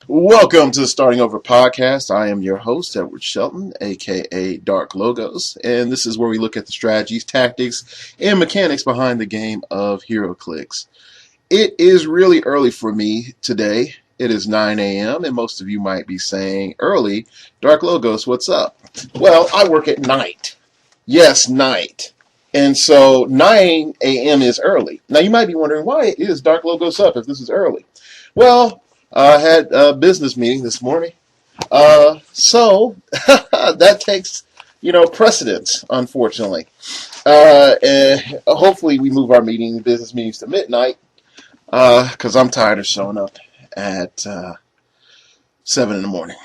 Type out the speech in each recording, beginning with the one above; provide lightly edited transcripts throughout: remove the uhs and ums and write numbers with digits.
Welcome to the Starting Over podcast. I am your host, Edward Shelton, aka Dark Logos, and this is where we look at the strategies, tactics, and mechanics behind the game of HeroClix. It is really early for me today. It is 9 a.m., and most of you might be saying, early, Dark Logos, what's up? Well, I work at night. Yes, night. And so 9 a.m. is early. Now, you might be wondering, why is Dark Logos up if this is early? Well, I had a business meeting this morning. So that takes, precedence, unfortunately. And hopefully we move our business meetings to midnight, because I'm tired of showing up at 7 in the morning.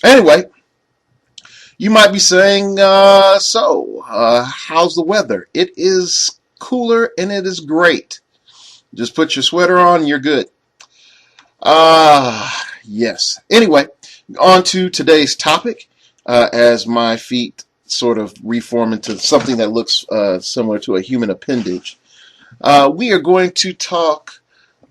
Anyway, you might be saying, how's the weather? It is cooler and it is great. Just put your sweater on and you're good. Yes. Anyway, on to today's topic, as my feet sort of reform into something that looks similar to a human appendage. We are going to talk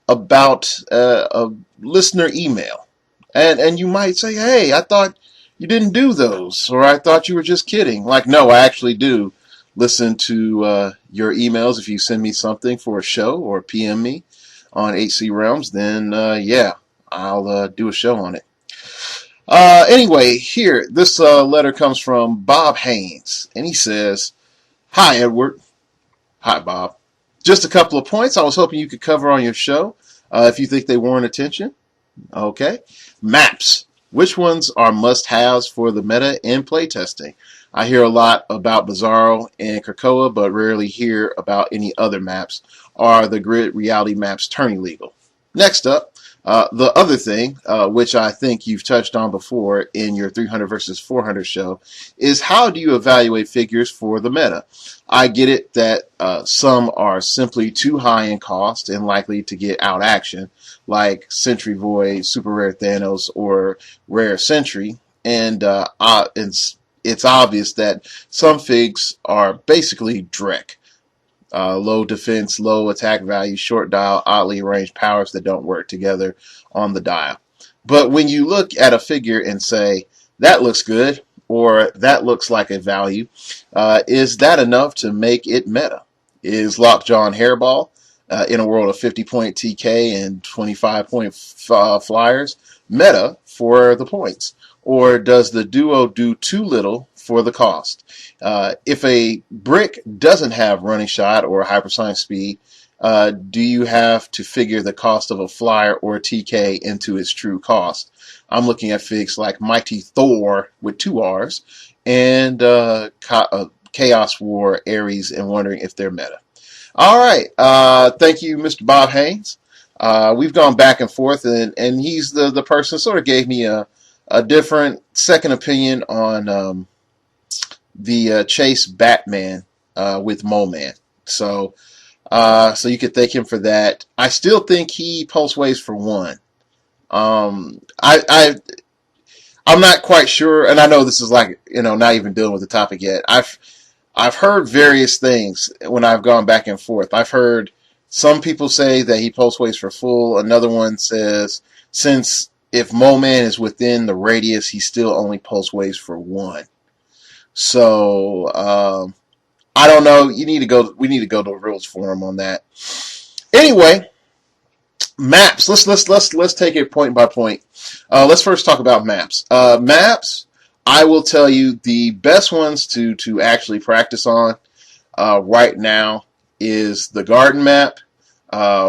about a listener email. And you might say, hey, I thought you didn't do those, or I thought you were just kidding. Like, no, I actually do listen to your emails. If you send me something for a show or PM me on HC Realms, then yeah, I'll do a show on it. Anyway, here, this letter comes from Bob Haynes, and he says, hi, Edward. Hi, Bob. Just a couple of points I was hoping you could cover on your show, if you think they warrant attention. Okay. Maps. Which ones are must-haves for the meta and playtesting? I hear a lot about Bizarro and Krakoa, but rarely hear about any other maps. Are the grid reality maps turning legal? Next up, the other thing, which I think you've touched on before in your 300 versus 400 show, is how do you evaluate figures for the meta? I get it that some are simply too high in cost and likely to get out action, like Sentry Void, Super Rare Thanos, or Rare Sentry, and it's obvious that some figs are basically Drek. Low defense, low attack value, short dial, oddly arranged powers that don't work together on the dial. But when you look at a figure and say, that looks good, or that looks like a value, is that enough to make it meta? Is Lockjaw and Hairball, in a world of 50-point TK and 25-point flyers, meta for the points? Or does the duo do too little for the cost? If a brick doesn't have running shot or hypersonic speed, do you have to figure the cost of a flyer or a TK into its true cost? I'm looking at figs like Mighty Thor with 2 R's and Chaos War Ares and wondering if they're meta. All right. Thank you, Mr. Bob Haynes. We've gone back and forth, and he's the person who sort of gave me a different second opinion on the Chase Batman with Mo-Man. So you could thank him for that. I still think he pulse waves for 1. I'm not quite sure, and I know this is like, not even dealing with the topic yet. I've heard various things when I've gone back and forth. I've heard some people say that he pulse waves for full. Another one says, since if Mo-Man is within the radius, he still only pulse waves for 1. So I don't know. We need to go to a rules forum on that. Anyway, maps. Let's take it point by point. Let's first talk about maps. Maps, I will tell you the best ones to actually practice on right now is the Garden map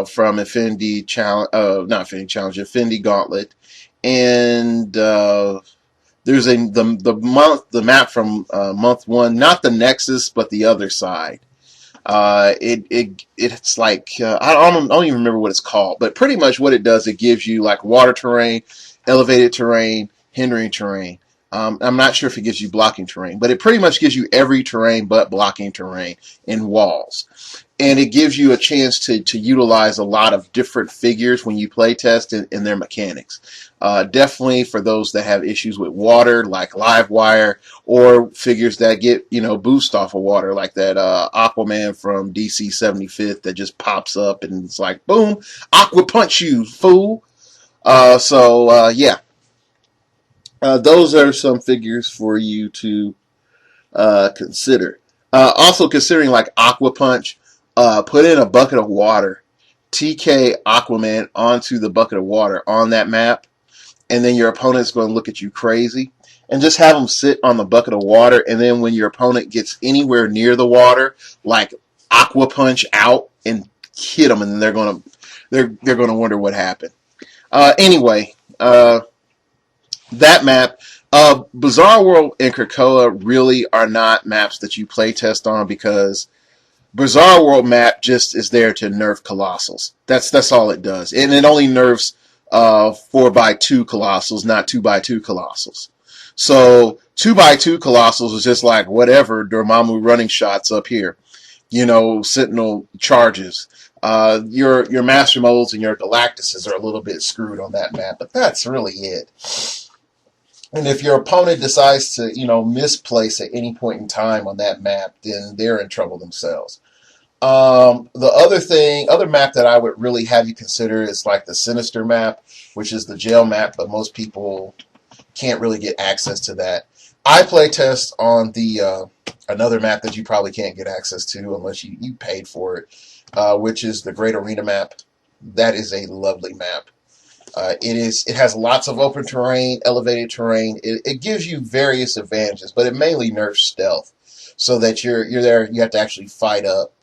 from Infinity Challenge, not Infinity Challenge, Infinity Gauntlet, and there's the map from month 1, not the Nexus, but the other side. It's like I don't even remember what it's called, but pretty much what it does, it gives you like water terrain, elevated terrain, hindering terrain. I'm not sure if it gives you blocking terrain, but it pretty much gives you every terrain but blocking terrain in walls. And it gives you a chance to utilize a lot of different figures when you play test in their mechanics. Definitely for those that have issues with water, like Livewire, or figures that get, boost off of water, like that Aquaman from DC 75th that just pops up and it's like, boom, Aqua Punch you, fool. Yeah, those are some figures for you to consider. Also considering like Aqua Punch, put in a bucket of water, TK Aquaman onto the bucket of water on that map, and then your opponent's going to look at you crazy. And just have them sit on the bucket of water, and then when your opponent gets anywhere near the water, like Aqua Punch out and hit them, and then they're gonna wonder what happened. Anyway, that map. Bizarre World and Krakoa really are not maps that you play test on because Bizarre World map just is there to nerf Colossals. That's all it does, and it only nerfs 4x2 Colossals, not 2x2 Colossals. So 2x2 Colossals is just like whatever Dormammu running shots up here, Sentinel charges. Your Master Molds and your Galactuses are a little bit screwed on that map, but that's really it. And if your opponent decides to, misplace at any point in time on that map, then they're in trouble themselves. The other map that I would really have you consider is like the Sinister map, which is the jail map, but most people can't really get access to that. I play test on the another map that you probably can't get access to unless you paid for it, which is the Great Arena map. That is a lovely map. It has lots of open terrain, elevated terrain. It gives you various advantages, but it mainly nerfs stealth, so that you're there. You have to actually fight up,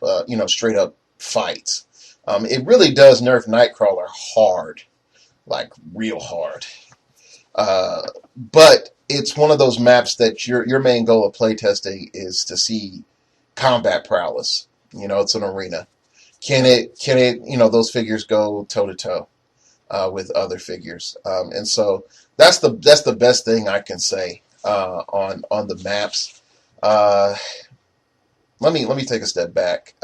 straight up fights. It really does nerf Nightcrawler hard, like real hard. But it's one of those maps that your main goal of playtesting is to see combat prowess. It's an arena. Can it? Those figures go toe to toe with other figures, and so that's the best thing I can say on the maps. Let me take a step back.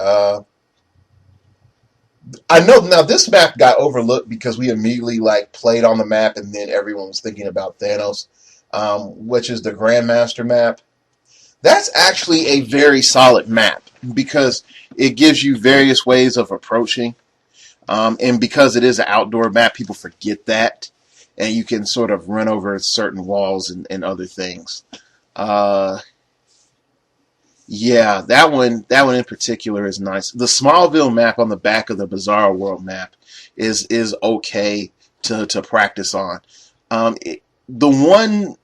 I know now this map got overlooked because we immediately played on the map, and then everyone was thinking about Thanos, which is the Grandmaster map. That's actually a very solid map because it gives you various ways of approaching. And because it is an outdoor map, people forget that. And you can sort of run over certain walls and other things. Yeah, that one in particular is nice. The Smallville map on the back of the Bizarre World map is okay to practice on. The one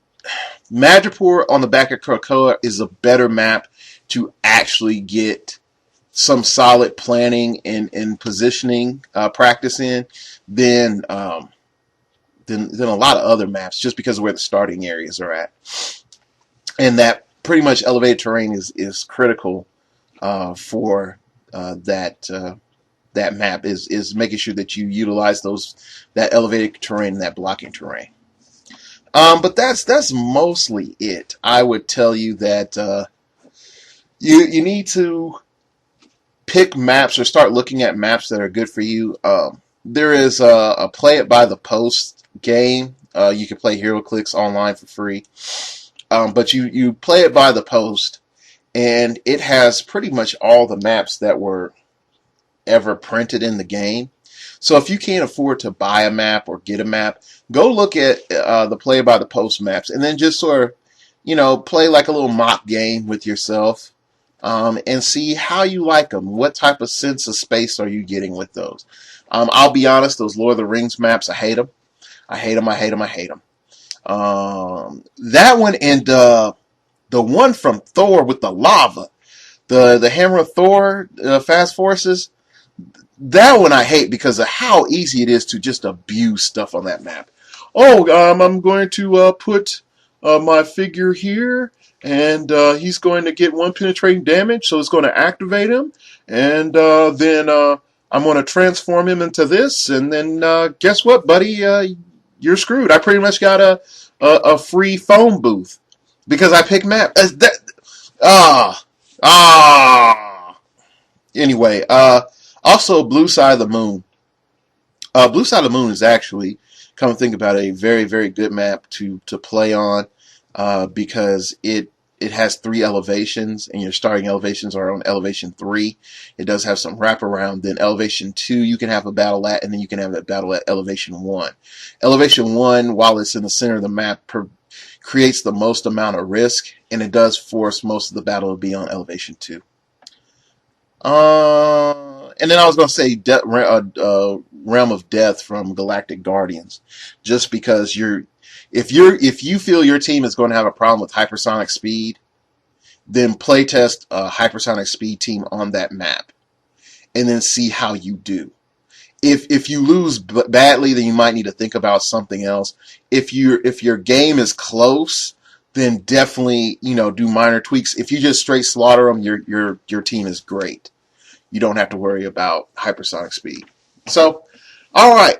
Madripoor on the back of Krakoa is a better map to actually get some solid planning and positioning practice in than a lot of other maps, just because of where the starting areas are at, and that pretty much elevated terrain is critical for that map is making sure that you utilize that elevated terrain and that blocking terrain. But that's mostly it. I would tell you that you need to pick maps or start looking at maps that are good for you. There is a Play It by the Post game. You can play HeroClix online for free. But you play it by the post, and it has pretty much all the maps that were ever printed in the game. So if you can't afford to buy a map or get a map, go look at the Play It by the Post maps, and then just sort of, play like a little mock game with yourself. And see how you like them. What type of sense of space are you getting with those? I'll be honest, those Lord of the Rings maps, I hate them. I hate them, I hate them, I hate them. That one and the one from Thor with the lava, the Hammer of Thor, Fast Forces, that one I hate because of how easy it is to just abuse stuff on that map. Oh, I'm going to put my figure here, and he's going to get 1 penetrating damage, so it's going to activate him, and then I'm going to transform him into this, and then guess what, buddy? You're screwed. I pretty much got a free phone booth because I picked map. Anyway, also Blue Side of the Moon. Blue Side of the Moon is actually, come to think about it, a very, very good map to play on because it it has 3 elevations, and your starting elevations are on elevation 3. It does have some wraparound. Then elevation 2, you can have a battle at, and then you can have a battle at elevation 1. Elevation 1, while it's in the center of the map, creates the most amount of risk, and it does force most of the battle to be on elevation 2. And then I was going to say Realm of Death from Galactic Guardians, just because if you feel your team is going to have a problem with hypersonic speed, then playtest a hypersonic speed team on that map, and then see how you do. If you lose badly, then you might need to think about something else. If your game is close, then definitely do minor tweaks. If you just straight slaughter them, your team is great. You don't have to worry about hypersonic speed. So, all right,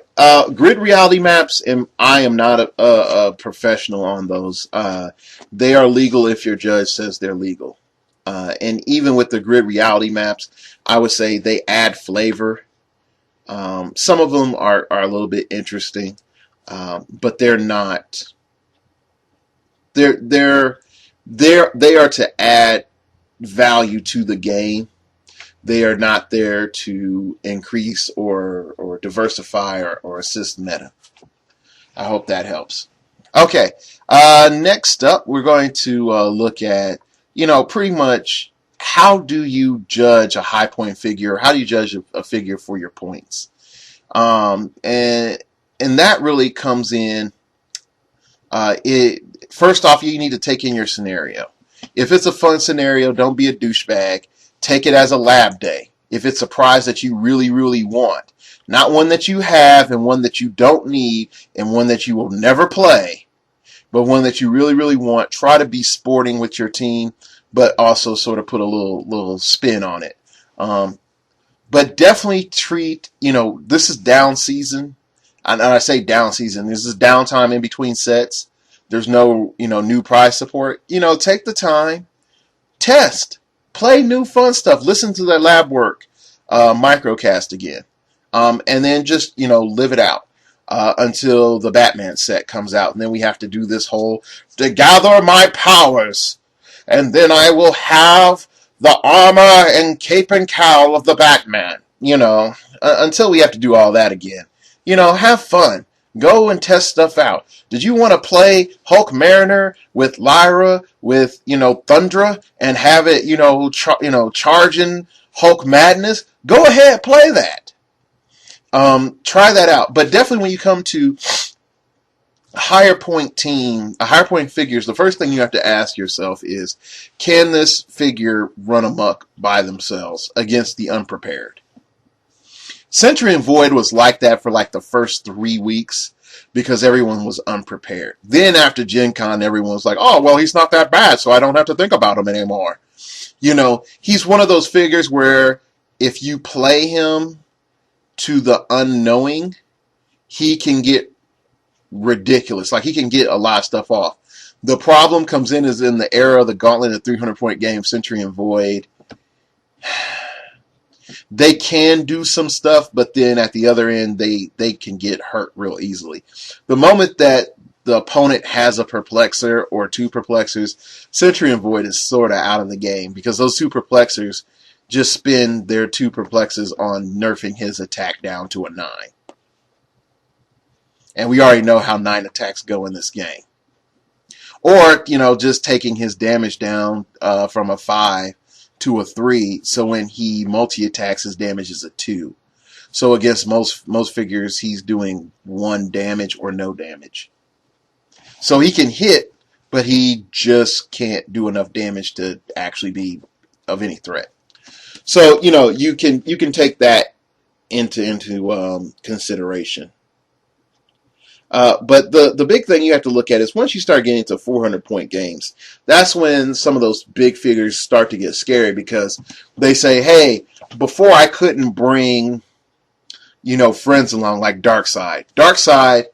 grid reality maps, and I am not a professional on those. They are legal if your judge says they're legal. And even with the grid reality maps, I would say they add flavor. Some of them are a little bit interesting, but they're not. They are to add value to the game. They are not there to increase or diversify or assist meta. I hope that helps. Okay, next up, we're going to look at, pretty much how do you judge a high point figure? How do you judge a figure for your points? And that really comes in. First off, you need to take in your scenario. If it's a fun scenario, don't be a douchebag. Take it as a lab day. If it's a prize that you really, really want, not one that you have and one that you don't need and one that you will never play, but one that you really, really want, try to be sporting with your team, but also sort of put a little spin on it. But definitely treat, this is down season. And I say down season. This is downtime in between sets. There's no, new prize support. Take the time, test. Play new fun stuff. Listen to their lab work microcast again. And then just, live it out until the Batman set comes out. And then we have to do this whole, to gather my powers. And then I will have the armor and cape and cowl of the Batman. Until we have to do all that again. Have fun. Go and test stuff out. Did you want to play Hulk Mariner with Lyra, with, Thundra, and have it, charging Hulk Madness? Go ahead, play that. Try that out. But definitely when you come to a higher point figures, the first thing you have to ask yourself is, can this figure run amok by themselves against the unprepared? Sentry and Void was like that for like the first 3 weeks because everyone was unprepared. Then after Gen Con, everyone was like, oh, well, he's not that bad, so I don't have to think about him anymore. He's one of those figures where if you play him to the unknowing, he can get ridiculous. Like, he can get a lot of stuff off. The problem comes in is in the era of the Gauntlet and 300-point game, Sentry and Void. They can do some stuff, but then at the other end, they can get hurt real easily. The moment that the opponent has a perplexer or 2 perplexers, Sentry and Void is sort of out of the game because those 2 perplexers just spend their 2 perplexes on nerfing his attack down to a 9. And we already know how 9 attacks go in this game. Or, just taking his damage down from a 5 to a 3, so when he multi-attacks, his damage is a 2. So against most figures, he's doing 1 damage or no damage. So he can hit, but he just can't do enough damage to actually be of any threat. So you can take that into consideration. But the big thing you have to look at is once you start getting to 400-point games, that's when some of those big figures start to get scary because they say, hey, before I couldn't bring, friends along like Darkseid. Darkseid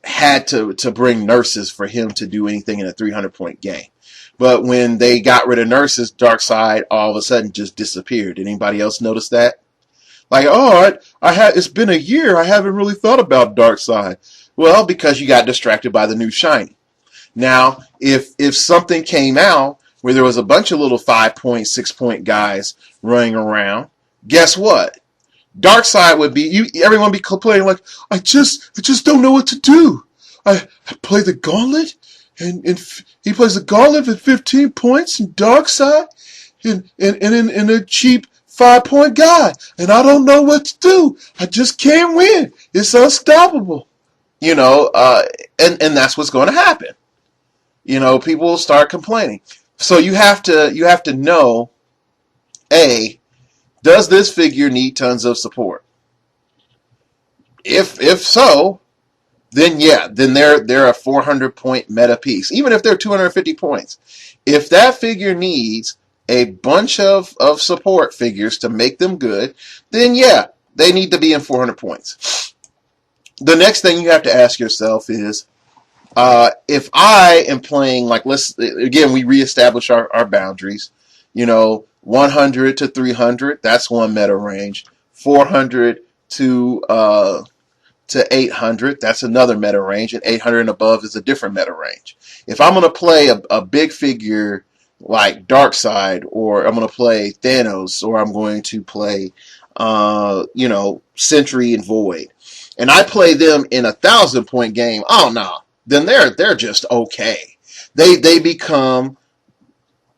had to bring nurses for him to do anything in a 300-point game. But when they got rid of nurses, Darkseid all of a sudden just disappeared. Did anybody else notice that? Like, it's been a year. I haven't really thought about Darkseid. Well, because you got distracted by the new shiny. Now, if something came out where there was a bunch of little 5-point, 6-point guys running around. Guess what? Darkseid would be everyone be complaining like, I just don't know what to do. I play the gauntlet, and he plays the gauntlet at 15 points, and Darkseid, and a cheap 5-point guy, and I don't know what to do. I just can't win. It's unstoppable. You know, and that's what's going to happen. You know, people will start complaining. So you have to know, does this figure need tons of support? If so, then they're a 400-point meta piece. Even if they're 250 points, if that figure needs a bunch of support figures to make them good, then they need to be in 400 points. The next thing you have to ask yourself is, if I am playing, like, we reestablish our boundaries. 100 to 300, that's one meta range. 400 to 800, that's another meta range, and 800 and above is a different meta range. If I'm going to play a big figure like Darkseid, or I'm going to play Thanos, or I'm going to play, Sentry and Void, and I play them in a 1,000-point game, oh no, then they're just okay. They become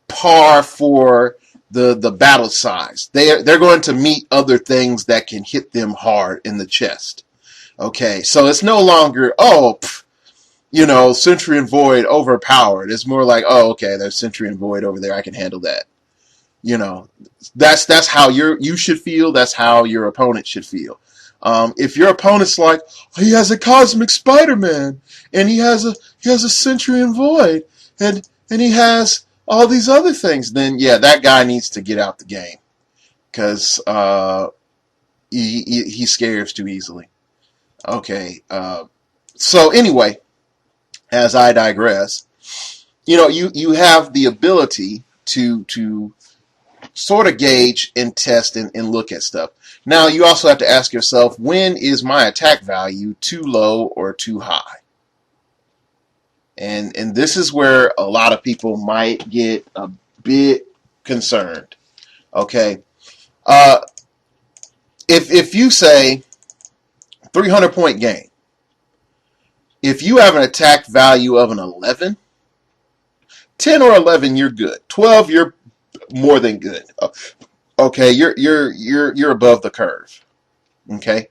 par for the battle size. They're going to meet other things that can hit them hard in the chest. Okay, so it's no longer, Sentry and Void overpowered. It's more like, okay, there's Sentry and Void over there. I can handle that. That's how you should feel. That's how your opponent should feel. If your opponent's like, he has a Cosmic Spider-Man, and he has a Sentry and Void, and he has all these other things, then that guy needs to get out the game, because he scares too easily. Okay, so anyway, as I digress, you have the ability to sort of gauge and test and look at stuff. Now, you also have to ask yourself, when is my attack value too low or too high? And this is where a lot of people might get a bit concerned. Okay, if you say 300-point game, if you have an attack value of an 11, 10 or 11, you're good. 12, you're more than good. Okay, you're above the curve. Okay,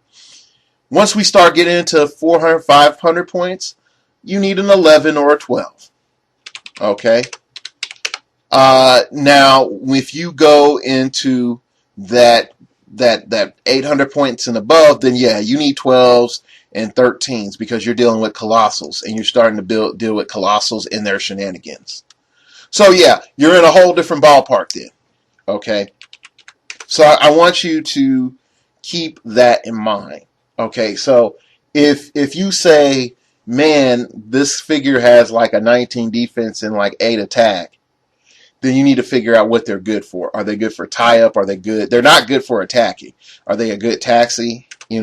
once we start getting into 400, 500 points, you need an 11 or a 12. Okay. Now, if you go into that 800 points and above, then you need 12s and 13s, because you're dealing with Colossals, and you're starting to deal with Colossals and their shenanigans. So you're in a whole different ballpark then. Okay. So I want you to keep that in mind. Okay. So if you say, man, this figure has like a 19 defense and like 8 attack, then you need to figure out what they're good for. Are they good for tie-up? Are they good? They're not good for attacking. Are they a good taxi? You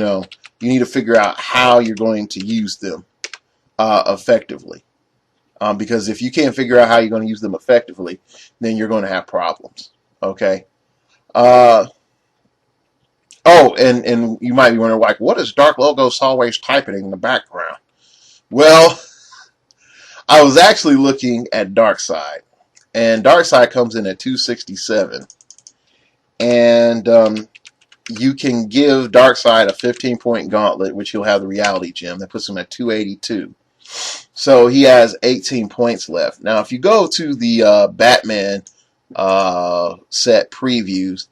need to figure out how you're going to use them effectively. Because if you can't figure out how you're going to use them effectively, then you're going to have problems. Okay? And you might be wondering, like, what is Dark Logos always typing in the background? Well, I was actually looking at Darkseid. And Darkseid comes in at 267. And you can give Darkseid a 15-point gauntlet, which he'll have the reality gem. That puts him at 282. So he has 18 points left. Now, if you go to the Batman set previews,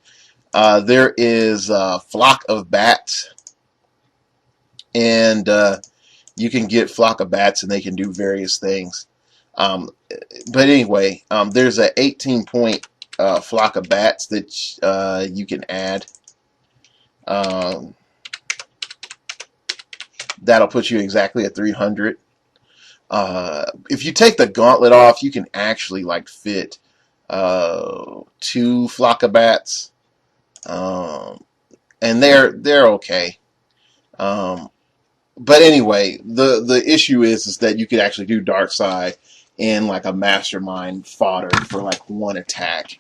there is a Flock of Bats. And you can get Flock of Bats, and they can do various things. But anyway, there's an 18-point Flock of Bats that you can add. That'll put you exactly at 300. If you take the gauntlet off, you can actually like fit 2 Flock of Bats, and they're okay. But anyway, the issue is that you could actually do Darkseid in like a mastermind fodder for like one attack.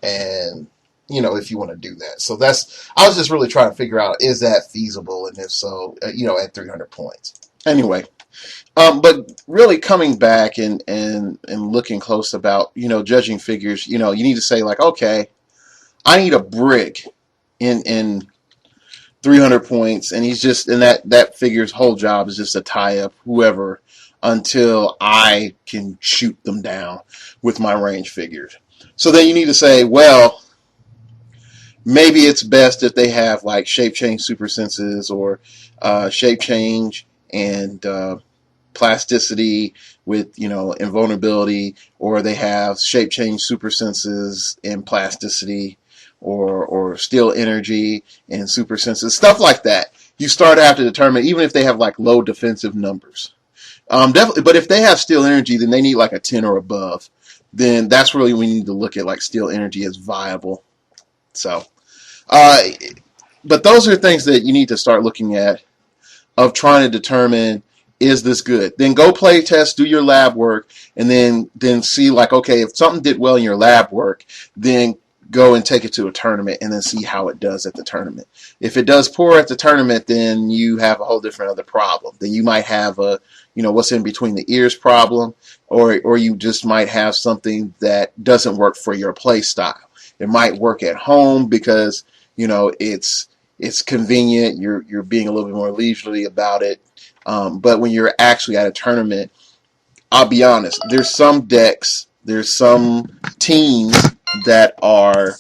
And, if you want to do that. So I was just really trying to figure out, is that feasible? And if so, at 300 points. Anyway, but really coming back and looking close about, judging figures, you need to say like, okay, I need a brick in 300 points, and that figure's whole job is just to tie up whoever until I can shoot them down with my range figures. So then you need to say, well, maybe it's best if they have like shape change super senses or shape change and plasticity with invulnerability, or they have shape change super senses and plasticity, or steel energy and super senses, stuff like that. You start to have to determine, even if they have like low defensive numbers. Definitely, but if they have steel energy, then they need like a 10 or above. Then that's really when we need to look at like steel energy as viable. So, but those are things that you need to start looking at, of trying to determine, is this good? Then go play test, do your lab work, and then see like, okay, if something did well in your lab work, then go and take it to a tournament and then see how it does at the tournament. If it does poor at the tournament, then you have a whole different other problem. Then you might have a, what's in between the ears problem, or you just might have something that doesn't work for your play style. It might work at home because, it's convenient. You're being a little bit more leisurely about it. But when you're actually at a tournament, I'll be honest, there's some decks, there's some teams that are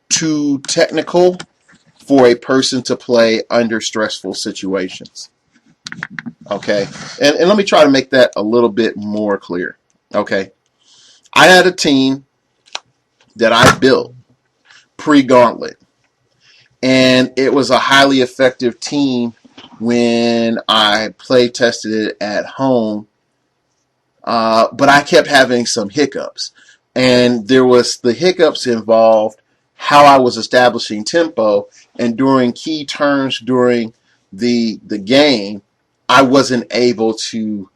too technical for a person to play under stressful situations. Okay? And let me try to make that a little bit more clear. Okay? I had a team that I built pre-Gauntlet, and it was a highly effective team when I play tested it at home, but I kept having some hiccups. And there was the hiccups involved how I was establishing tempo, and during key turns during the game, I wasn't able to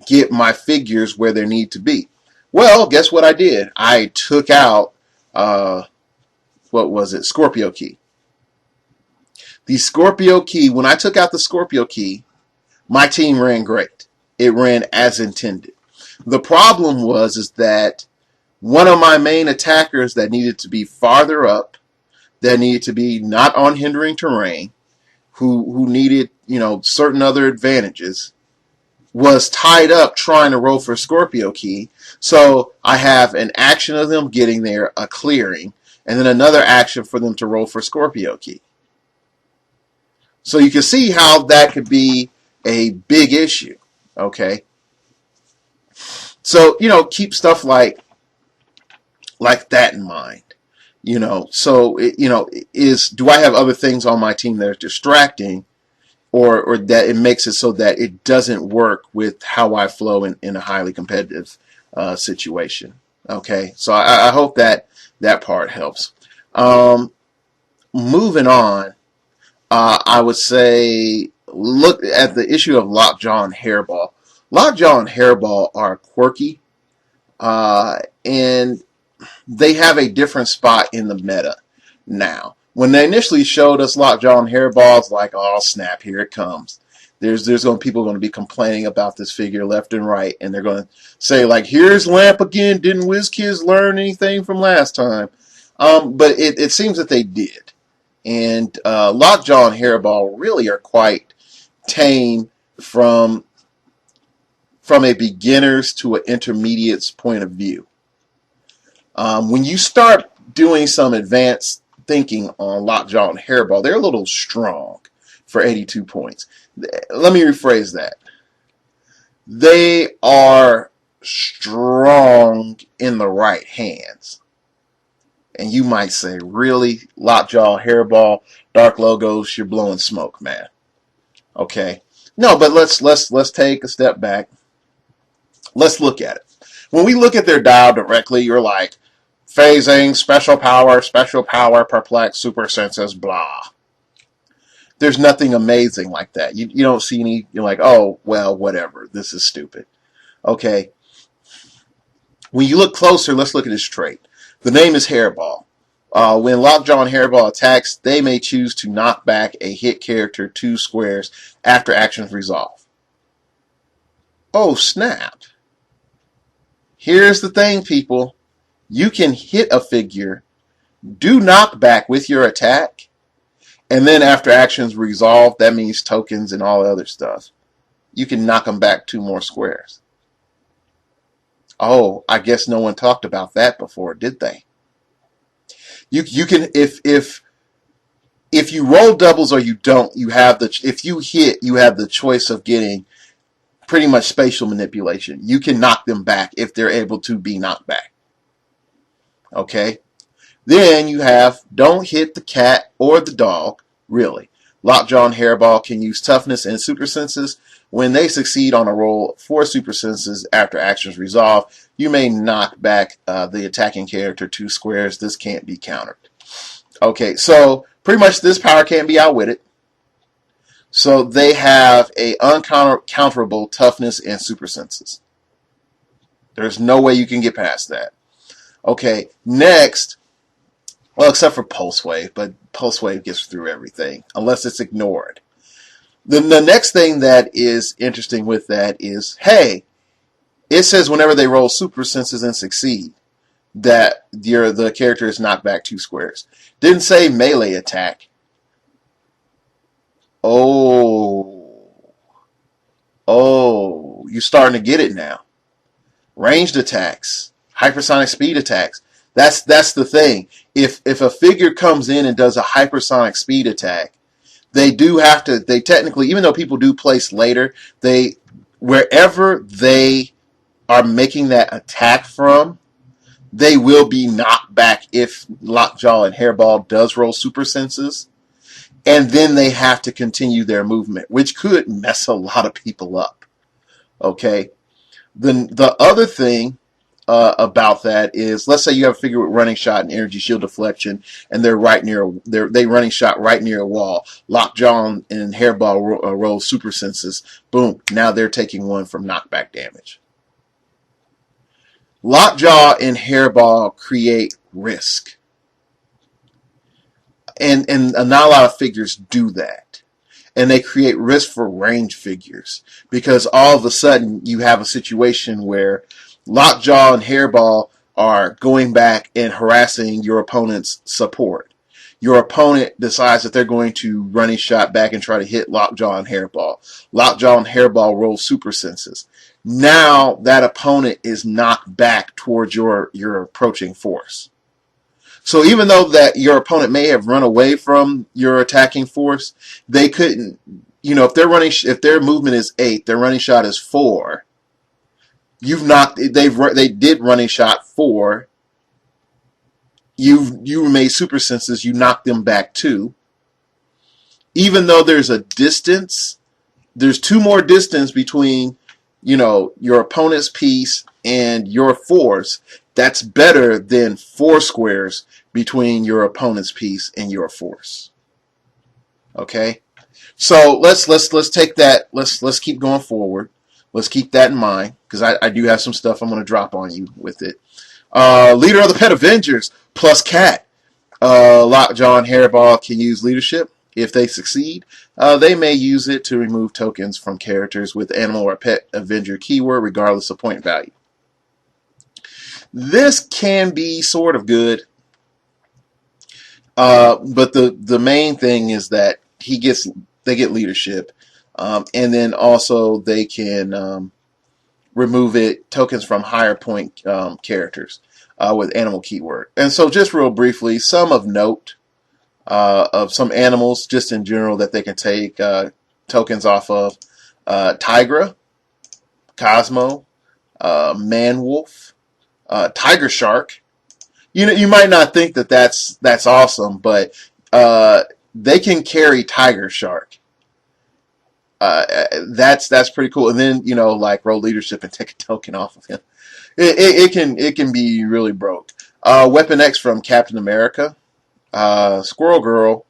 get my figures where they need to be. Well, guess what I did? I took out, Scorpio Key. The Scorpio Key, when I took out the Scorpio Key, my team ran great. It ran as intended. The problem is that one of my main attackers that needed to be farther up, that needed to be not on hindering terrain, who needed, certain other advantages, was tied up trying to roll for Scorpio Key. So I have an action of them getting there, a clearing, and then another action for them to roll for Scorpio Key. So you can see how that could be a big issue. Okay. So, keep stuff like that in mind. So, do I have other things on my team that are distracting, or that it makes it so that it doesn't work with how I flow in a highly competitive situation? Okay. So I hope that part helps. Moving on. I would say look at the issue of Lockjaw and Hairball. Lockjaw and Hairball are quirky, and they have a different spot in the meta now. When they initially showed us Lockjaw and Hairball, it's like, oh snap, here it comes. People going to be complaining about this figure left and right, and they're going to say like, here's Lamp again. Didn't WizKids learn anything from last time? But it seems that they did. And Lockjaw and Hairball really are quite tame from a beginner's to an intermediate's point of view. When you start doing some advanced thinking on Lockjaw and Hairball, they're a little strong for 82 points. Let me rephrase that. They are strong in the right hands. And you might say, really? Lockjaw, Hairball, Dark Logos, you're blowing smoke, man. Okay. No, but let's take a step back. Let's look at it. When we look at their dial directly, you're like, phasing, special power, perplex, super senses, blah. There's nothing amazing like that. You don't see any, you're like, oh, well, whatever. This is stupid. Okay. When you look closer, let's look at this trait. The name is Hairball. When Lockjaw and Hairball attacks, they may choose to knock back a hit character 2 squares after actions resolve. Oh, snap. Here's the thing, people. You can hit a figure, do knockback with your attack, and then after actions resolve, that means tokens and all the other stuff, you can knock them back 2 more squares. Oh, I guess no one talked about that before, did they? You can if you roll doubles or you don't, you have the if you hit, you have the choice of getting pretty much spatial manipulation. You can knock them back if they're able to be knocked back. Okay? Then you have don't hit the cat or the dog, really. Lockjaw and Hairball can use toughness and super senses. When they succeed on a roll for super senses after actions resolve, you may knock back the attacking character 2 squares. This can't be countered. Okay, so pretty much this power can't be outwitted. So they have a uncounterable toughness and super senses. There's no way you can get past that. Okay, next, well, except for Pulse Wave, but Pulse Wave gets through everything, unless it's ignored. Then the next thing that is interesting with that is, hey, it says whenever they roll super senses and succeed, that the character is knocked back 2 squares. Didn't say melee attack. Oh, you're starting to get it now. Ranged attacks, hypersonic speed attacks. That's the thing. If a figure comes in and does a hypersonic speed attack, they do have to. They technically, even though people do place later, they wherever they are making that attack from, they will be knocked back if Lockjaw and Hairball does roll super senses. And then they have to continue their movement, which could mess a lot of people up. Okay? The other thing about that is, let's say you have a figure with running shot and energy shield deflection, and they're running shot right near a wall. Lockjaw and Hairball roll super senses. Boom. Now they're taking 1 from knockback damage. Lockjaw and Hairball create risk. And not a lot of figures do that. And they create risk for range figures. Because all of a sudden you have a situation where Lockjaw and Hairball are going back and harassing your opponent's support. Your opponent decides that they're going to running shot back and try to hit Lockjaw and Hairball. Lockjaw and Hairball roll super senses. Now that opponent is knocked back towards your approaching force. So even though that your opponent may have run away from your attacking force, they couldn't, if their movement is 8, their running shot is 4, they did running shot 4, you made super senses, you knocked them back 2. Even though there's a distance, there's 2 more distance between, your opponent's piece and your force. That's better than 4 squares between your opponent's piece and your force. Okay? So let's take that, let's keep going forward. Let's keep that in mind, because I do have some stuff I'm going to drop on you with it. Leader of the Pet Avengers plus Cat. Lockjaw and Hairball can use leadership. If they succeed, they may use it to remove tokens from characters with Animal or Pet Avenger keyword, regardless of point value. This can be sort of good, but the main thing is that they get leadership, and then also they can remove tokens from higher point characters with animal keyword. And so, just real briefly, some of note of some animals, just in general, that they can take tokens off of: Tigra, Cosmo, Manwolf, Tiger Shark. You might not think that that's awesome, but they can carry Tiger Shark. That's pretty cool. And then like roll leadership and take a token off of him. It can be really broke. Weapon X from Captain America, Squirrel Girl,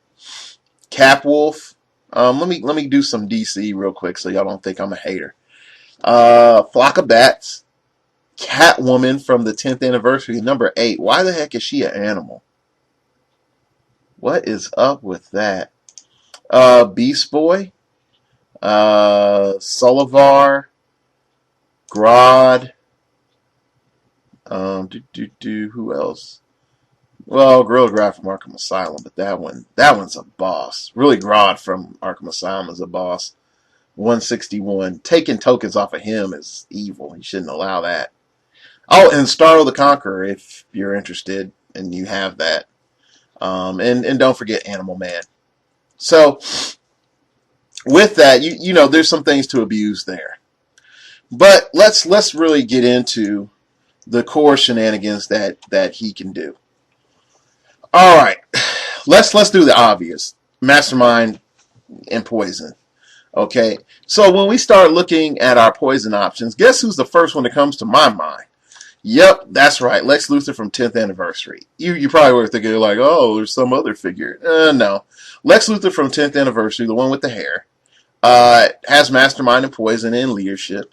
Capwolf. Let me do some DC real quick so y'all don't think I'm a hater. Flock of Bats, Catwoman from the 10th anniversary, number 8. Why the heck is she an animal? What is up with that? Beast Boy, Sullivar, Grodd, who else? Well, Gorilla Grodd from Arkham Asylum, but that one's a boss. Really, Grodd from Arkham Asylum is a boss. 161. Taking tokens off of him is evil. You shouldn't allow that. Oh, and Starro the Conqueror, if you're interested and you have that. And don't forget Animal Man. So, with that, you know, there's some things to abuse there. But let's really get into the core shenanigans that he can do. All right, let's do the obvious: Mastermind and Poison. Okay, so when we start looking at our poison options, guess who's the first one that comes to my mind? Yep, that's right, Lex Luthor from 10th Anniversary. You probably were thinking like, oh, there's some other figure. No, Lex Luthor from 10th Anniversary, the one with the hair, has Mastermind and Poison and leadership.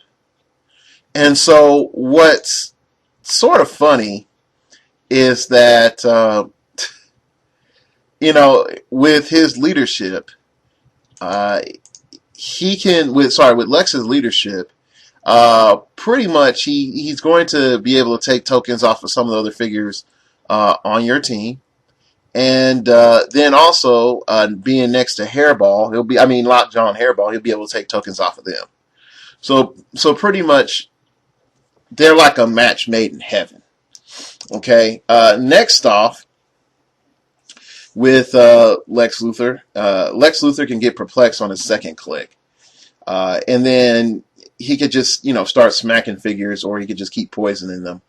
And so what's sort of funny is that, you know, with his leadership, he can, with Lex's leadership, pretty much he's going to be able to take tokens off of some of the other figures on your team. And then also, being next to Hairball, Lockjaw and Hairball, he'll be able to take tokens off of them. So pretty much, they're like a match made in heaven. Okay. Next off, with Lex Luthor, Lex Luthor can get perplexed on his second click, and then he could just start smacking figures, or he could just keep poisoning them.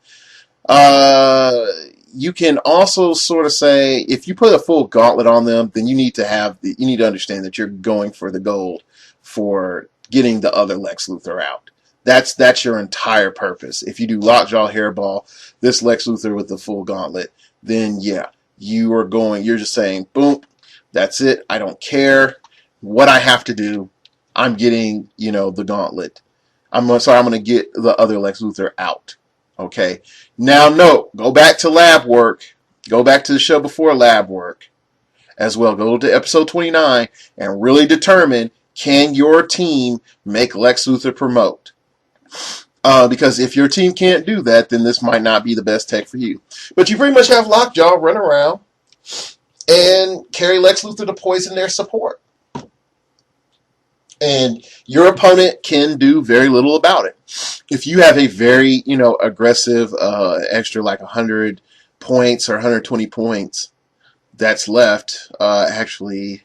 You can also sort of say, if you put a full gauntlet on them, then you need to understand that you're going for the gold for getting the other Lex Luthor out. That's your entire purpose. If you do Lockjaw, Hairball, this Lex Luthor with the full gauntlet, then yeah, you're just saying, boom, that's it. I don't care what I have to do. I'm getting, the gauntlet. I'm going to get the other Lex Luthor out. Okay. Now, no, go back to lab work. Go back to the show before lab work as well. Go to episode 29 and really determine, can your team make Lex Luthor promote? Because if your team can't do that, then this might not be the best tech for you. But you pretty much have Lockjaw run around and carry Lex Luthor to poison their support. And your opponent can do very little about it. If you have a very, aggressive, extra like 100 points or 120 points that's left, actually,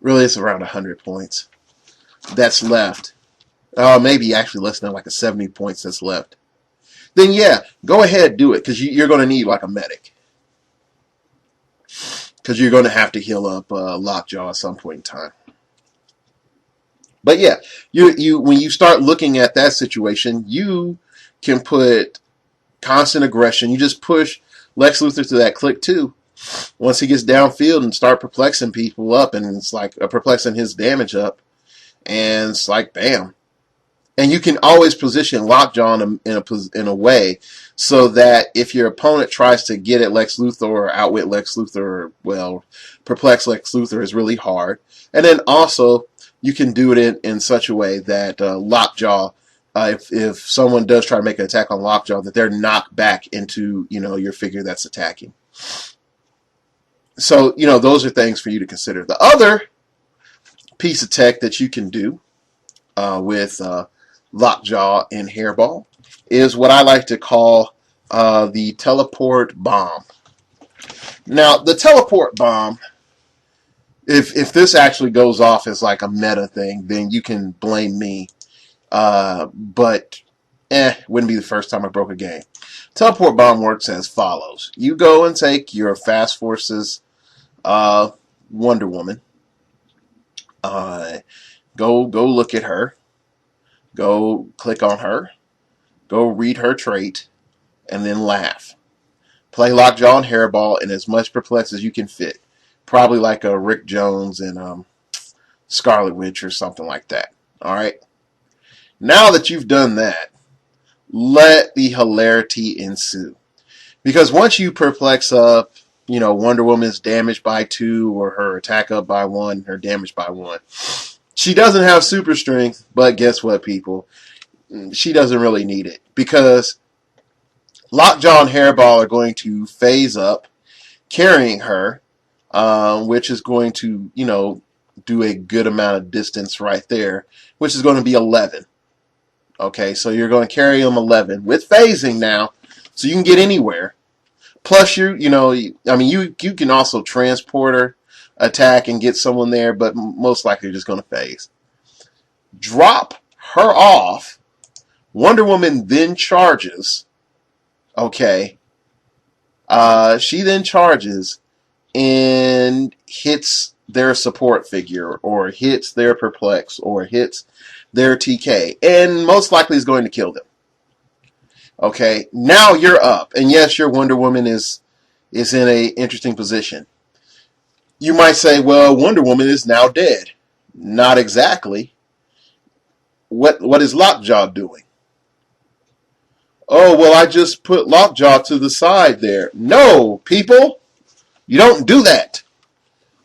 really it's around 100 points that's left. Maybe actually less than like a 70 points that's left. Then yeah, go ahead, do it, because you're going to need like a medic. Because you're going to have to heal up Lockjaw at some point in time. But yeah, you when you start looking at that situation, you can put constant aggression. You just push Lex Luthor to that click 2. Once he gets downfield and start perplexing people up, and it's like perplexing his damage up, and it's like bam. And you can always position Lockjaw in a way so that if your opponent tries to get at Lex Luthor or outwit Lex Luthor, well, perplex Lex Luthor is really hard. And then also, you can do it in such a way that Lockjaw, if someone does try to make an attack on Lockjaw, that they're knocked back into, your figure that's attacking. So, those are things for you to consider. The other piece of tech that you can do with Lockjaw and Hairball is what I like to call the teleport bomb. Now, the teleport bomb, if this actually goes off as like a meta thing, then you can blame me. But wouldn't be the first time I broke a game. Teleport bomb works as follows. You go and take your Fast Forces Wonder Woman. Go look at her. Go click on her, go read her trait, and then laugh. Play Lockjaw and Hairball in as much perplex as you can fit. Probably like a Rick Jones and Scarlet Witch or something like that. Alright? Now that you've done that, let the hilarity ensue. Because once you perplex up, Wonder Woman's damaged by 2 or her attack up by 1, her damage by 1. She doesn't have super strength, but guess what, people? She doesn't really need it because Lockjaw and Hairball are going to phase up, carrying her, which is going to, do a good amount of distance right there, which is going to be 11. Okay, so you're going to carry them 11 with phasing now, so you can get anywhere. Plus, you can also transporter attack and get someone there, but most likely you're just going to phase. Drop her off. Wonder Woman then charges. Okay. She then charges and hits their support figure, or hits their perplex, or hits their TK, and most likely is going to kill them. Okay, now you're up, and yes, your Wonder Woman is in a interesting position. You might say, well, Wonder Woman is now dead. Not exactly. What is Lockjaw doing? Oh, well, I just put Lockjaw to the side there. No, people, you don't do that.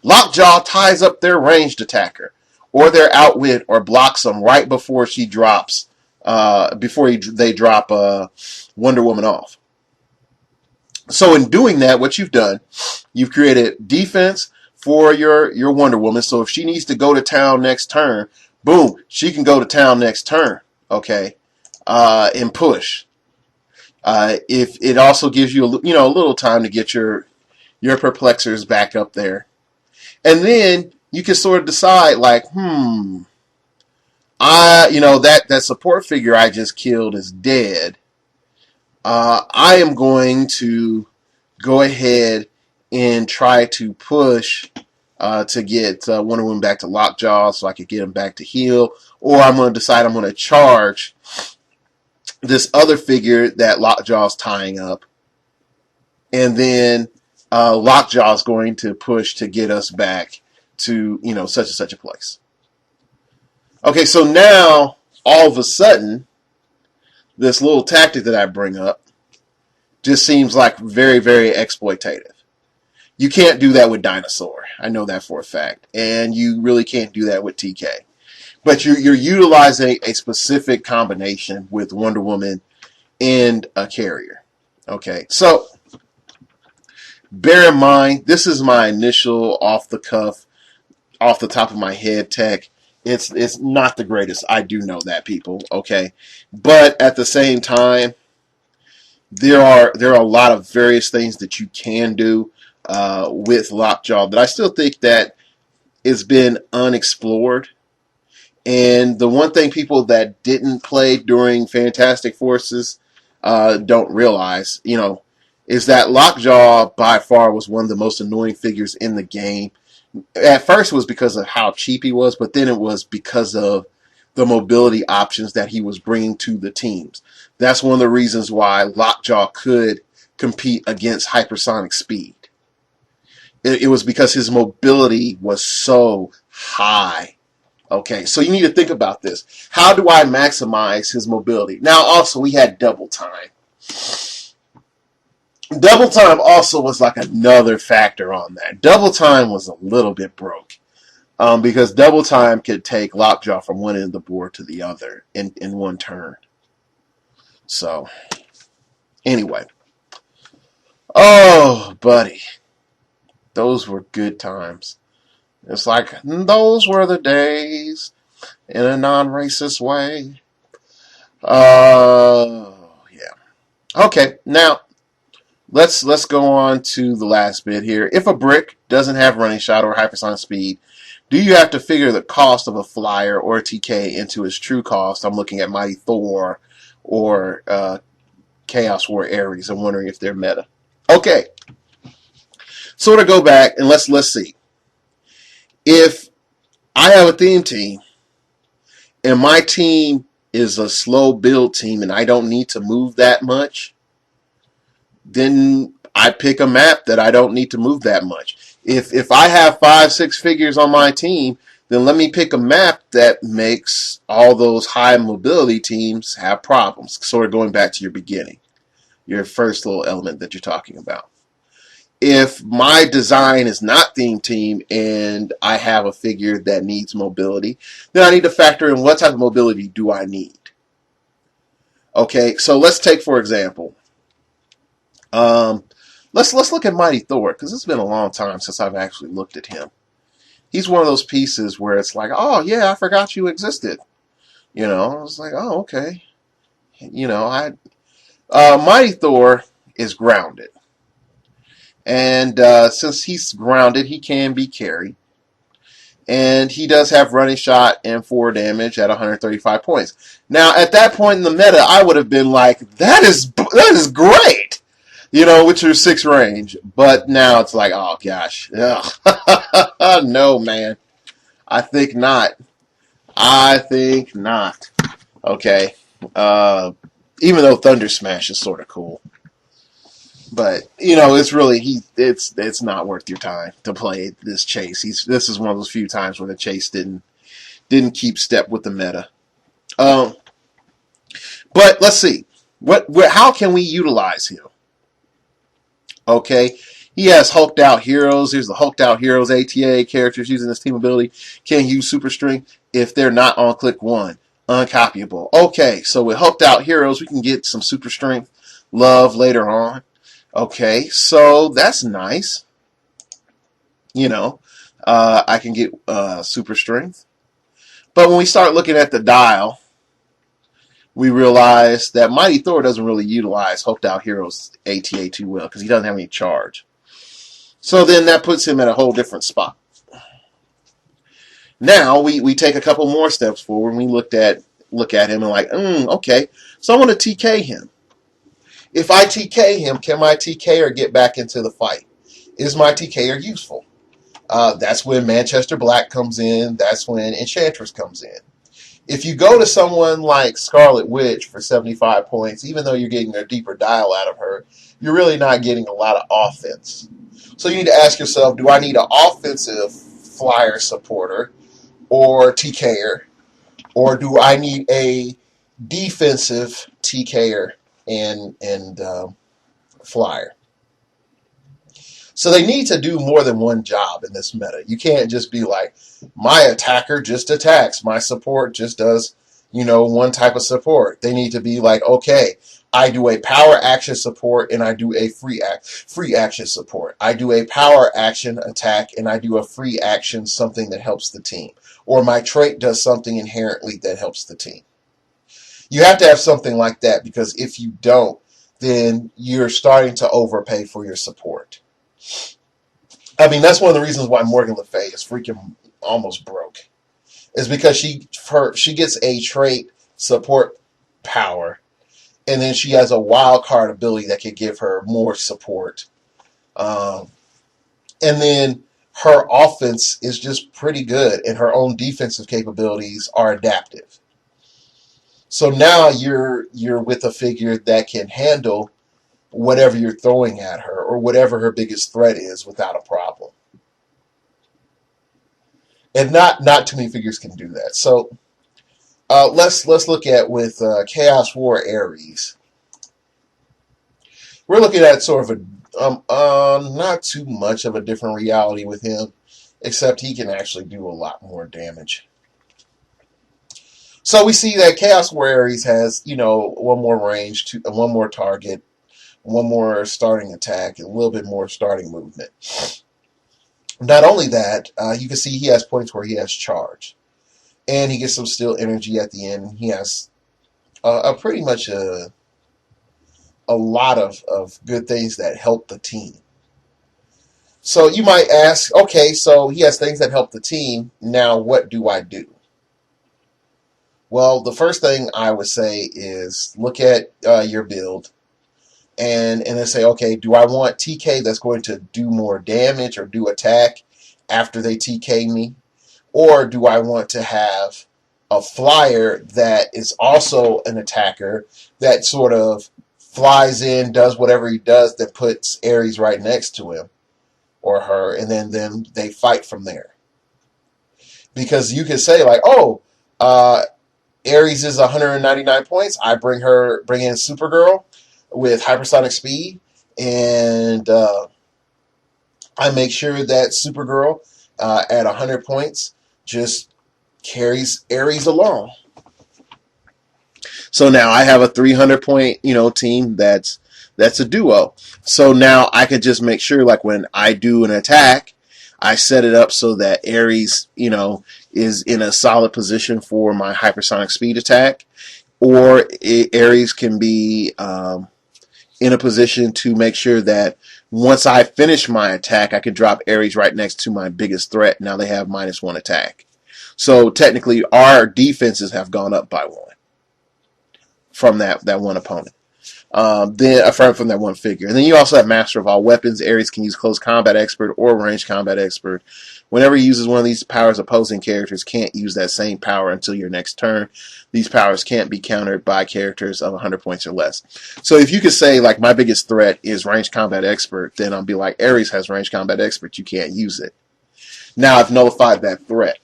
Lockjaw ties up their ranged attacker, or their outwit, or blocks them right before she drops. They drop Wonder Woman off. So in doing that, what you've done, you've created defense for your Wonder Woman. So if she needs to go to town next turn, boom, she can go to town next turn. Okay, and push. If it also gives you a little time to get your perplexers back up there, and then you can sort of decide like, that support figure I just killed is dead. I am going to go ahead and try to push to get Wonder Woman back to Lockjaw so I could get him back to heal, or I'm going to decide I'm going to charge this other figure that Lockjaw's tying up, and then Lockjaw's going to push to get us back to such and such a place. Okay, so now all of a sudden, this little tactic that I bring up just seems like very, very exploitative. You can't do that with Dinosaur. I know that for a fact. And you really can't do that with TK. But you're utilizing a specific combination with Wonder Woman and a carrier. Okay, so bear in mind, this is my initial off the cuff, off the top of my head tech. It's not the greatest. I do know that, people. Okay, but at the same time, there are a lot of various things that you can do with Lockjaw that I still think that has been unexplored. And the one thing people that didn't play during Fantastic Forces don't realize, is that Lockjaw by far was one of the most annoying figures in the game. At first it was because of how cheap he was, but then it was because of the mobility options that he was bringing to the teams. That's one of the reasons why Lockjaw could compete against hypersonic speed. It was because his mobility was so high. Okay, so you need to think about this. How do I maximize his mobility? Now, also, we had double time. Double time also was like another factor on that. Double time was a little bit broke. Because double time could take Lockjaw from one end of the board to the other in one turn. So, anyway. Oh, buddy. Those were good times. It's like, those were the days in a non-racist way. Yeah. Okay, now let's go on to the last bit here. If a brick doesn't have running shot or hypersonic speed, do you have to figure the cost of a flyer or a TK into its true cost? I'm looking at Mighty Thor or Chaos War Ares. I'm wondering if they're meta. Okay. So to go back and let's see. If I have a theme team and my team is a slow build team and I don't need to move that much, then I pick a map that I don't need to move that much. If I have 5-6 figures on my team, then let me pick a map that makes all those high mobility teams have problems. Sort of going back to your beginning, your first little element that you're talking about. If my design is not theme team and I have a figure that needs mobility, then I need to factor in what type of mobility do I need. Okay, so let's take for example, let's look at Mighty Thor, because it's been a long time since I've actually looked at him. He's one of those pieces where it's like, oh yeah, I forgot you existed. I was like, oh okay. Mighty Thor is grounded. And since he's grounded, he can be carried. And he does have running shot and 4 damage at 135 points. Now, at that point in the meta, I would have been like, that is great! With your 6 range. But now it's like, oh gosh. No, man. I think not. Okay. Even though Thunder Smash is sort of cool. But it's really it's not worth your time to play this chase. This is one of those few times where the chase didn't keep step with the meta. But let's see how can we utilize him? Okay, he has hulked out heroes. Here's the hulked out heroes ATA characters using this team ability can use super strength if they're not on click 1. Uncopyable. Okay, so with hulked out heroes we can get some super strength love later on. Okay, so that's nice. I can get super strength. But when we start looking at the dial, we realize that Mighty Thor doesn't really utilize Hulked Out Heroes ATA too well because he doesn't have any charge. So then that puts him at a whole different spot. Now we take a couple more steps forward and we look at him and like, okay, so I want to TK him. If I TK him, can my TKer get back into the fight? Is my TKer useful? That's when Manchester Black comes in. That's when Enchantress comes in. If you go to someone like Scarlet Witch for 75 points, even though you're getting a deeper dial out of her, you're really not getting a lot of offense. So you need to ask yourself, do I need an offensive flyer supporter or TKer? Or do I need a defensive TKer and flyer? So they need to do more than one job in this meta. You can't just be like, my attacker just attacks, my support just does, one type of support. They need to be like, okay, I do a power action support and I do a free action support. I do a power action attack and I do a free action something that helps the team. Or my trait does something inherently that helps the team. You have to have something like that because if you don't, then you're starting to overpay for your support. I mean, that's one of the reasons why Morgan Le Fay is freaking almost broke. Is because she gets a trait support power, and then she has a wild card ability that can give her more support. And then her offense is just pretty good, and her own defensive capabilities are adaptive. So now you're with a figure that can handle whatever you're throwing at her or whatever her biggest threat is without a problem. And not too many figures can do that. So let's look at with Chaos War Ares. We're looking at sort of a not too much of a different reality with him, except he can actually do a lot more damage. So we see that Chaos War Ares has one more range, one more target, one more starting attack, and a little bit more starting movement. Not only that, you can see he has points where he has charge. And he gets some still energy at the end. He has pretty much a lot of good things that help the team. So you might ask, okay, so he has things that help the team. Now what do I do? Well, the first thing I would say is look at your build. And then say, okay, do I want TK that's going to do more damage or do attack after they TK me? Or do I want to have a flyer that is also an attacker that sort of flies in, does whatever he does, that puts Ares right next to him or her, and then they fight from there? because you can say like, oh, Ares is 199 points. I bring in Supergirl with hypersonic speed, and I make sure that Supergirl at 100 points just carries Ares along. So now I have a 300 point, team that's a duo. So now I could just make sure, like when I do an attack, I set it up so that Ares, is in a solid position for my hypersonic speed attack, or Ares can be in a position to make sure that once I finish my attack, I can drop Ares right next to my biggest threat. Now they have -1 attack. So technically, our defenses have gone up by 1 from that one opponent. Then from that one figure. And then you also have Master of All Weapons. Ares can use Close Combat Expert or Range Combat Expert. Whenever he uses one of these powers, opposing characters can't use that same power until your next turn. These powers can't be countered by characters of 100 points or less. So if you could say, like, my biggest threat is Range Combat Expert, then I'll be like, Ares has Range Combat Expert, you can't use it. Now I've nullified that threat.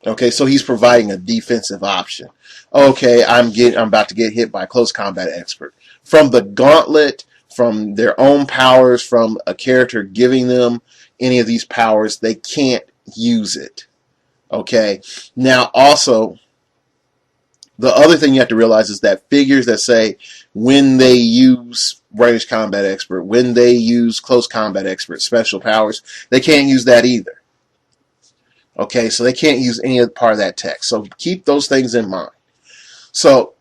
Okay, so he's providing a defensive option. Okay, I'm about to get hit by Close Combat Expert. From the gauntlet, from their own powers, from a character giving them any of these powers, they can't use it. Okay, now also, the other thing you have to realize is that figures that say when they use Range Combat Expert, when they use Close Combat Expert, special powers, they can't use that either. Okay, so they can't use any other part of that text. So keep those things in mind. So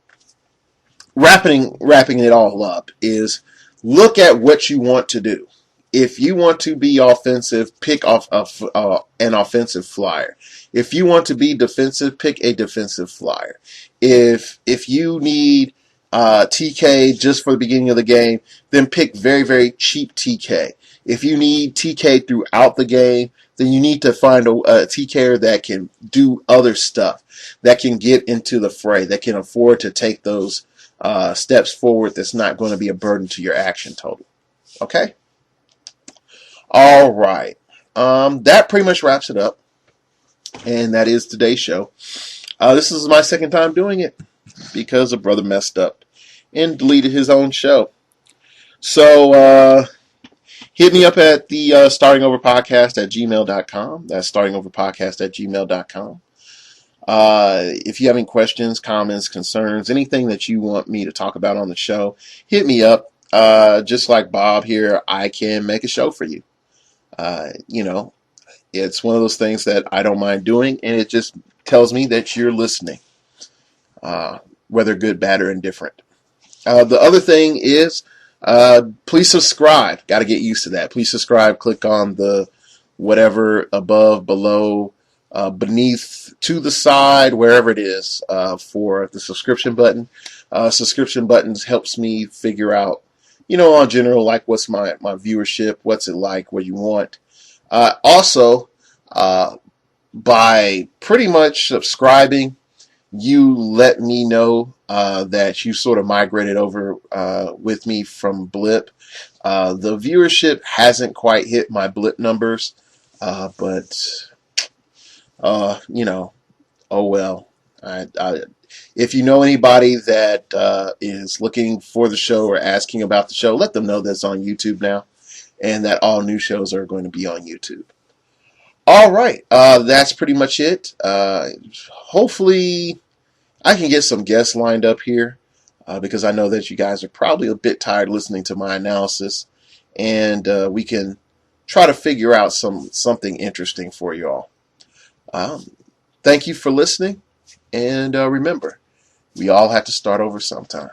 wrapping it all up is look at what you want to do. If you want to be offensive, pick off an offensive flyer. If you want to be defensive, pick a defensive flyer. If you need TK just for the beginning of the game, then pick very, very cheap TK. If you need TK throughout the game, then you need to find a TKer that can do other stuff, that can get into the fray, that can afford to take those steps forward that's not going to be a burden to your action total. Okay? All right. That pretty much wraps it up. And that is today's show. This is my second time doing it because a brother messed up and deleted his own show. So, hit me up at the startingoverpodcast@gmail.com. That's startingoverpodcast@gmail.com. If you have any questions, comments, concerns, anything that you want me to talk about on the show, hit me up. Just like Bob here, I can make a show for you. It's one of those things that I don't mind doing, and it just tells me that you're listening, whether good, bad, or indifferent. The other thing is, please subscribe. Got to get used to that. Please subscribe. Click on the whatever above, below, beneath, to the side, wherever it is, for the subscription button. Subscription buttons helps me figure out, on general, like what's my viewership, what's it like, what you want. Also, by pretty much subscribing, you let me know that you sort of migrated over with me from Blip. The viewership hasn't quite hit my Blip numbers, but oh well. If you know anybody that is looking for the show or asking about the show, let them know that's on YouTube now, and that all new shows are going to be on YouTube. All right, that's pretty much it. Hopefully I can get some guests lined up here because I know that you guys are probably a bit tired listening to my analysis, and we can try to figure out something interesting for you all. Thank you for listening, and remember, we all have to start over sometime.